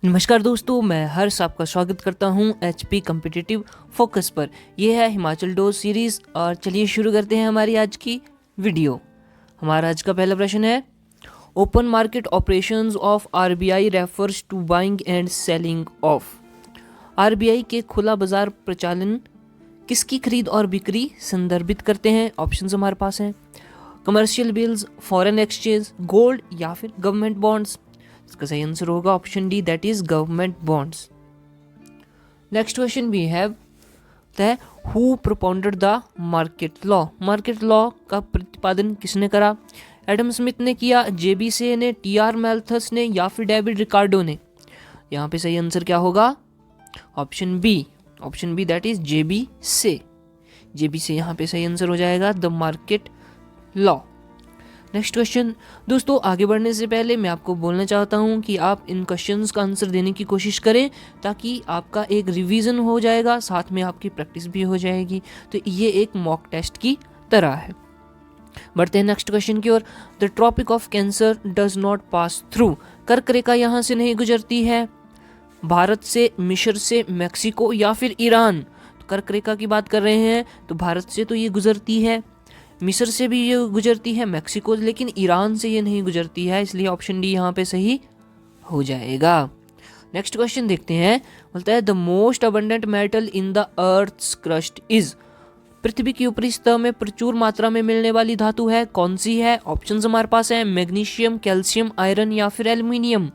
नमस्कार दोस्तों, मैं हर्ष आपका स्वागत करता हूं HP कम्पिटिटिव फोकस पर। यह है हिमाचल डोज सीरीज़ और चलिए शुरू करते हैं हमारी आज की वीडियो। हमारा आज का पहला प्रश्न है, open market operations of RBI refers to buying and selling of. RBI के खुला बाजार प्रचालन किसकी खरीद और बिक्री संदर्भित करते हैं? ऑप्शंस हमारे पास हैं, commercial bills, foreign exchange, gold या फिर गवर्नमेंट बॉन्ड्स। इसका सही आंसर होगा option D, that is government bonds. Next question we have the who propounded the market law. Market law का प्रतिपादन किसने करा? एडम स्मिथ ने किया, JB से ने, TR मैल्थस ने या फिर डेविड रिकार्डो ने? यहाँ पे सही आंसर क्या होगा? Option B that is JB से यहाँ पे सही आंसर हो जाएगा the market law. Next question दोस्तों, आगे बढ़ने से पहले मैं आपको बोलना चाहता हूं कि आप इन क्वेश्चंस का आंसर देने की कोशिश करें ताकि आपका एक रिवीजन हो जाएगा, साथ में आपकी प्रैक्टिस भी हो जाएगी। तो ये एक मॉक टेस्ट की तरह है। बढ़ते हैं नेक्स्ट क्वेश्चन की ओर। The Tropic of Cancer does not pass through. कर्क रेखा यहाँ से नहीं गुजरती है। भारत से, मिस्र से, मैक्सिको या फिर ईरान? तो कर्क रेखा की बात कर रहे हैं तो भारत से तो ये गुजरती है, मिस्र से भी ये गुजरती है, मैक्सिको, लेकिन ईरान से ये नहीं गुजरती है, इसलिए ऑप्शन डी यहाँ पे सही हो जाएगा। नेक्स्ट क्वेश्चन देखते हैं, बोलता है the most abundant metal in the earth's crust is. पृथ्वी की ऊपरी सतह में प्रचुर मात्रा में मिलने वाली धातु है, कौन सी है? ऑप्शंस हमारे पास है, मैग्नीशियम, कैल्शियम, आयरन या फिर एल्यूमिनियम।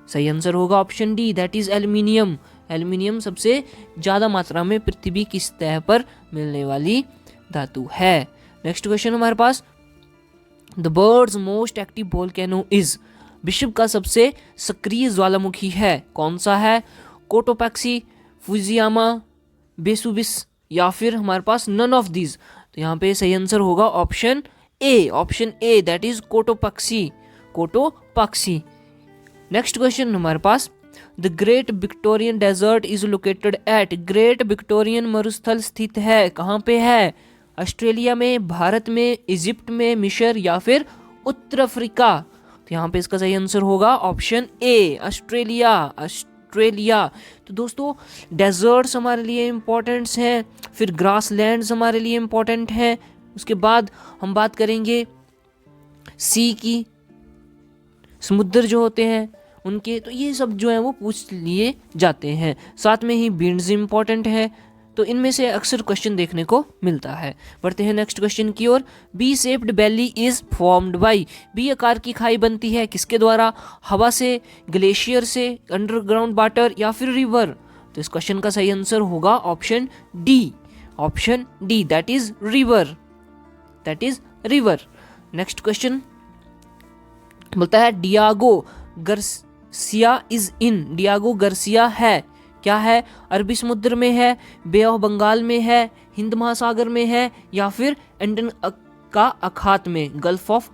सही आंसर होगा option D, that is aluminium. Aluminium सबसे ज्यादा मात्रा में पृथ्वी की सतह पर मिलने वाली धातु है। नेक्स्ट क्वेश्चन हमारे पास, the world's most active volcano is. विश्व का सबसे सक्रिय ज्वालामुखी है, कौन सा है? कोटोपैक्सी, फुजियामा, वेसुविस या फिर हमारे पास नन ऑफ दीज? तो यहाँ पे सही आंसर होगा option A that is Cotopaxi. Next question हमारे पास, the Great Victorian Desert is located at. Great Victorian मरुस्थल स्थित है, कहाँ पे है? ऑस्ट्रेलिया में, भारत में, इजिप्ट में, मिस्र या फिर उत्तर अफ्रीका? तो यहाँ पे इसका सही आंसर होगा ऑप्शन ए, ऑस्ट्रेलिया। तो दोस्तों, डेजर्ट्स हमारे लिए इम्पोर्टेंट्स हैं, फिर ग्रासलैंड्स हमारे लिए इम्पोर्टेंट हैं। उसके बाद हम बात करेंगे सी की, समुद्र जो होते हैं उनके, तो ये सब जो है वो पूछ लिए जाते हैं। साथ में ही बीन्स इम्पोर्टेंट है, तो इनमें से अक्सर क्वेश्चन देखने को मिलता है। बढ़ते हैं नेक्स्ट क्वेश्चन की ओर। V shaped valley is formed by. V आकार की खाई बनती है किसके द्वारा? हवा से, ग्लेशियर से, अंडरग्राउंड वाटर या फिर रिवर? तो इस क्वेश्चन का सही आंसर होगा option D, that is river. Next question बोलता है Diego Garcia is in. Diego Garcia है, क्या है? अरबी समुद्र में है, बे ऑफ बंगाल में है, हिंद महासागर में है या फिर एडन का अखात में, गल्फ ऑफ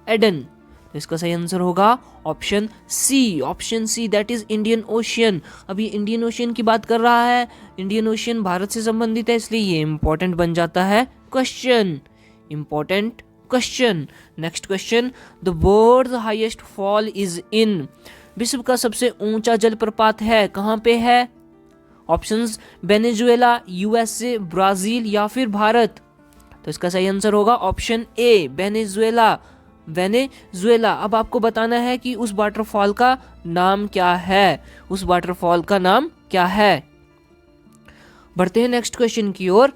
एडन? तो इसका सही आंसर होगा option see that is Indian ocean. अब ये इंडियन ओशियन की बात कर रहा है, इंडियन ओशियन भारत से संबंधित है, इसलिए ये इंपॉर्टेंट बन जाता है question. Next question, the world's highest fall is in. विश्व का सबसे ऊंचा जलप्रपात है, कहाँ पे है? ऑप्शंस, वेनेजुएला, USA, ब्राजील या फिर भारत? तो इसका सही आंसर होगा ऑप्शन ए, वेनेजुएला। अब आपको बताना है कि उस वाटरफॉल का नाम क्या है। बढ़ते हैं नेक्स्ट क्वेश्चन की ओर।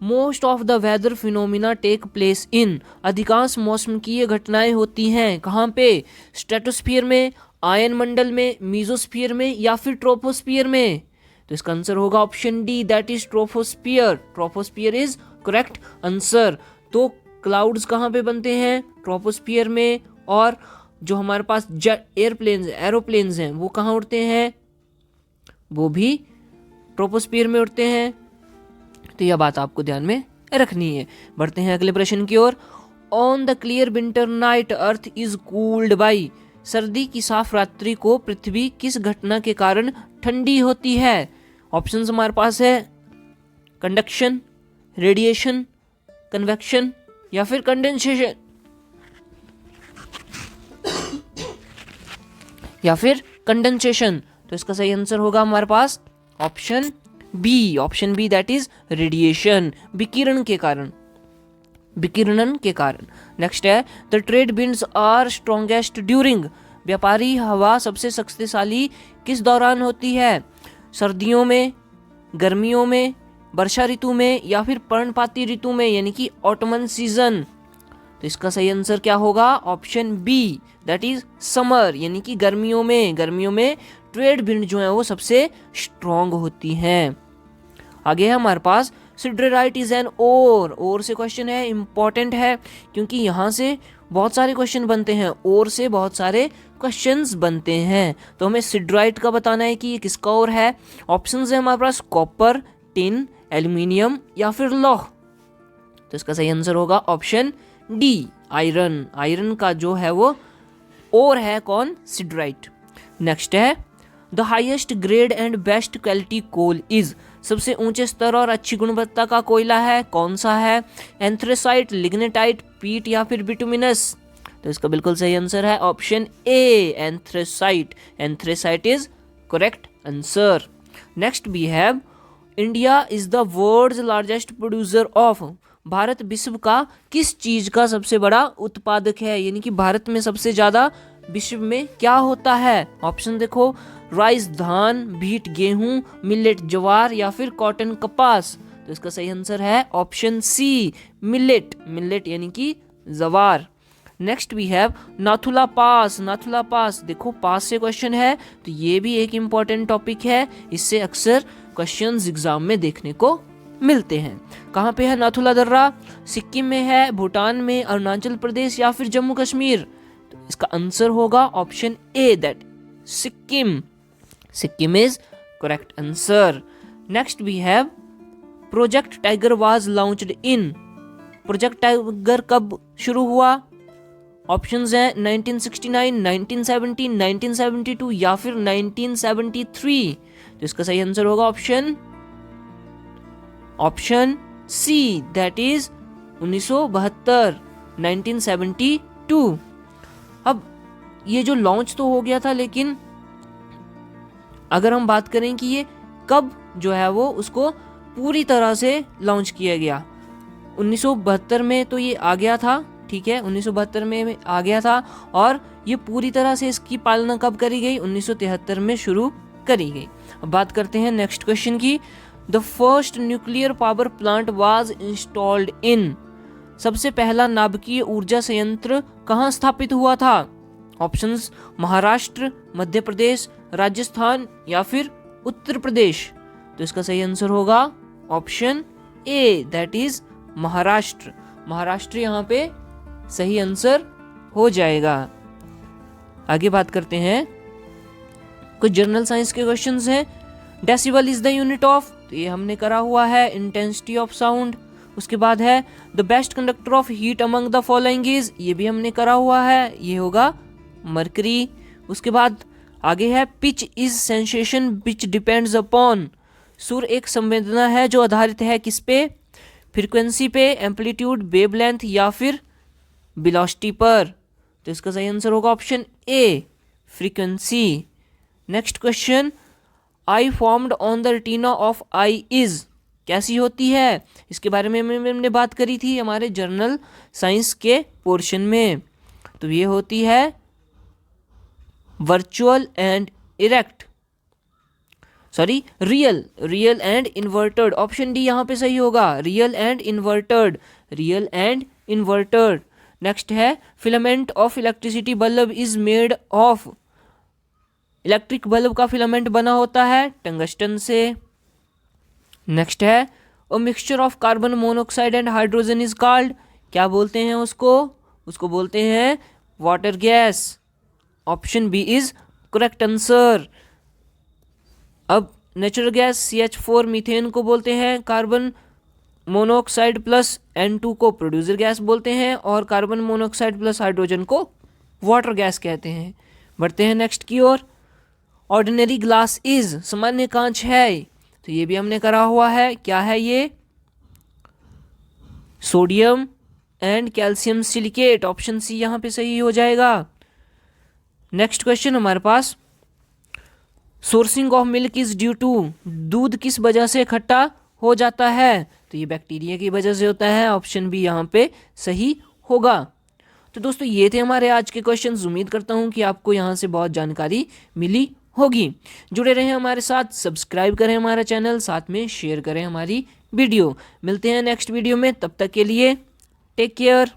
Most of the weather phenomena take place in. अधिकांश मौसम की ये घटनाएं होती हैं कहाँ पे? स्ट्रेटोस्फीयर में, आयन मंडल में, मीजोस्फीयर में या फिर ट्रोपोस्फीयर में? तो इसका आंसर होगा option D, that is troposphere is correct answer. तो क्लाउड्स कहाँ पे बनते हैं? ट्रोपोस्फीयर में। और जो हमारे पास एरोप्लेन्स हैं वो कहाँ उड़ते हैं? वो भी ट्रोपोस्फीयर में उड़ते हैं। तो यह बात आपको ध्यान में रखनी है। बढ़ते हैं अगले प्रश्न की ओर। On the clear winter night earth is cooled by. सर्दी की साफ रात्रि को पृथ्वी किस घटना के कारण ठंडी होती है? ऑप्शंस हमारे पास है, कंडक्शन, रेडिएशन, कन्वेक्शन या फिर कंडेंसेशन या फिर कंडेंसेशन। तो इसका सही आंसर होगा हमारे पास option B that is radiation, विकिरण के कारण, विकिरणन के कारण। नेक्स्ट है the trade winds are strongest during, व्यापारी हवा सबसे शक्तिशाली किस दौरान होती है? सर्दियों में, गर्मियों में, वर्षा ऋतु में या फिर पर्णपाती ऋतु में यानी कि ऑटमन सीजन। तो इसका सही आंसर क्या होगा? Option B that is summer, यानी कि गर्मियों में, गर्मियों में ट्रेड विंड जो है वो सबसे स्ट्रॉन्ग होती हैं। आगे है हमारे पास सिडरेराइट इज एन ओर से क्वेश्चन है, इंपॉर्टेंट है क्योंकि यहाँ से बहुत सारे क्वेश्चन बनते हैं, ओर से बहुत सारे क्वेश्चंस बनते हैं। तो हमें सिडराइट का बताना है कि ये किसका ओर है। ऑप्शंस है हमारे पास कॉपर, टिन, एल्यूमिनियम या फिर लौह। तो इसका सही आंसर होगा ऑप्शन डी, आयरन। आयरन का जो है वो ओर है कौन? सिडराइट। नेक्स्ट है the highest grade and best quality coal is, सबसे ऊंचे स्तर और अच्छी गुणवत्ता का कोयला है, कौन सा है? एंथ्रेसाइट, लिग्नेटाइट, पीट या फिर बिटुमिनस। तो इसका बिल्कुल सही आंसर है option A, anthracite. Anthracite is correct answer. Next we have India is the world's largest producer of, Bharat विश्व का किस चीज का सबसे बड़ा उत्पादक है, यानी कि भारत में सबसे ज्यादा विश्व में क्या होता है? ऑप्शन देखो, राइस धान, व्हीट गेहूं, मिलेट ज्वार या फिर कॉटन कपास। तो इसका सही आंसर है ऑप्शन सी, मिलेट। मिलेट यानी कि ज्वार। नेक्स्ट वी हैव नाथुला पास। नाथुला पास, देखो पास से क्वेश्चन है तो ये भी एक इम्पॉर्टेंट टॉपिक है, इससे अक्सर क्वेश्चंस एग्जाम में देखने को मिलते हैं। कहाँ पे है नाथुला दर्रा? सिक्किम में है, भूटान में, अरुणाचल प्रदेश या फिर जम्मू कश्मीर। तो इसका आंसर होगा option A that Sikkim. Sikkim is correct answer. Next we have project tiger was launched in, project tiger कब शुरू हुआ? ऑप्शंस हैं 1969, 1970, 1972 या फिर 1973। तो इसका सही आंसर होगा ऑप्शन सी दैट इज 1972, 1972। अब ये जो लॉन्च तो हो गया था, लेकिन अगर हम बात करें कि ये कब जो है वो उसको पूरी तरह से लॉन्च किया गया, 1972 में तो ये आ गया था, ठीक है, 1972 में आ गया था। और ये पूरी तरह से इसकी पालना कब करी गई? 1973 में शुरू करी गई। अब बात करते हैं नेक्स्ट क्वेश्चन की। The first nuclear power plant was installed in, सबसे पहला नाभिकीय ऊर्जा संयंत्र कहाँ स्थापित हुआ था? ऑप्शंस महाराष्ट्र, मध्य प्रदेश, राजस्थान या फिर उत्तर प्रदेश। तो इसका सही आंसर होगा option A that is Maharashtra. Maharashtra यहाँ पे सही आंसर हो जाएगा। आगे बात करते हैं, कुछ जनरल साइंस के क्वेश्चंस हैं। Decibel is the unit of, तो ये हमने करा हुआ है, इंटेंसिटी ऑफ साउंड। उसके बाद है the best conductor of heat among the following is, ये भी हमने करा हुआ है, ये होगा मरकरी। उसके बाद आगे है pitch is sensation which depends upon, सुर एक संवेदना है जो आधारित है किस पे? फ्रीक्वेंसी पे, एम्पलीट्यूड, वेवलेंथ या फिर वेलोसिटी पर। तो इसका सही आंसर होगा option A, frequency. Next question, I formed on the retina of I is, कैसी होती है? इसके बारे में हमने बात करी थी हमारे जर्नल साइंस के पोर्शन में। तो ये होती है virtual and erect, sorry real and inverted. Option D यहाँ पे सही होगा, real and inverted, real and inverted. Next है filament of electricity bulb is made of, electric bulb का फिलामेंट बना होता है टंगस्टन से। नेक्स्ट है a mixture of carbon monoxide and hydrogen is called, क्या बोलते हैं उसको बोलते हैं water gas. Option B is correct answer. अब नेचुरल गैस CH4 मीथेन को बोलते हैं कार्बन मोनोऑक्साइड प्लस N2 को प्रोड्यूसर गैस बोलते हैं, और कार्बन मोनोऑक्साइड प्लस हाइड्रोजन को वाटर गैस कहते हैं। बढ़ते हैं नेक्स्ट की ओर। ऑर्डिनरी ग्लास इज, सामान्य कांच है, तो ये भी हमने करा हुआ है, क्या है ये? Sodium and calcium silicate. Option C यहाँ पे सही हो जाएगा। नेक्स्ट क्वेश्चन हमारे पास, souring of milk is due to, दूध किस वजह से खट्टा हो जाता है? तो ये बैक्टीरिया की वजह से होता है। ऑप्शन बी यहाँ पे सही होगा। तो दोस्तों ये थे हमारे आज के क्वेश्चंस। उम्मीद करता हूँ कि आपको यहाँ से बहुत जानकारी मिली होगी। जुड़े रहें हमारे साथ, सब्सक्राइब करें हमारा चैनल, साथ में शेयर करें हमारी वीडियो। मिलते हैं नेक्स्ट वीडियो में, तब तक के लिए टेक केयर।